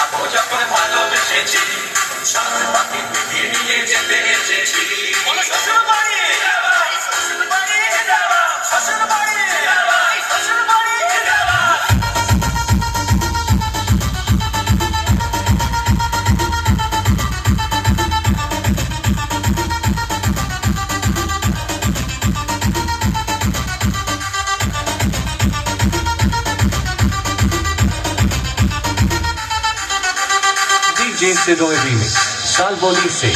যাবো যখন ভালোবেসেছি সাথে পাখি পিটিয়ে নিয়ে যেতে এসেছি বলো শ্বশুর বাড়ি শ্বশুর বাড়ি শ্বশুর বাড়ি শ্বশুর বাড়ি DJ Sidoy Remix, Salvo Lise.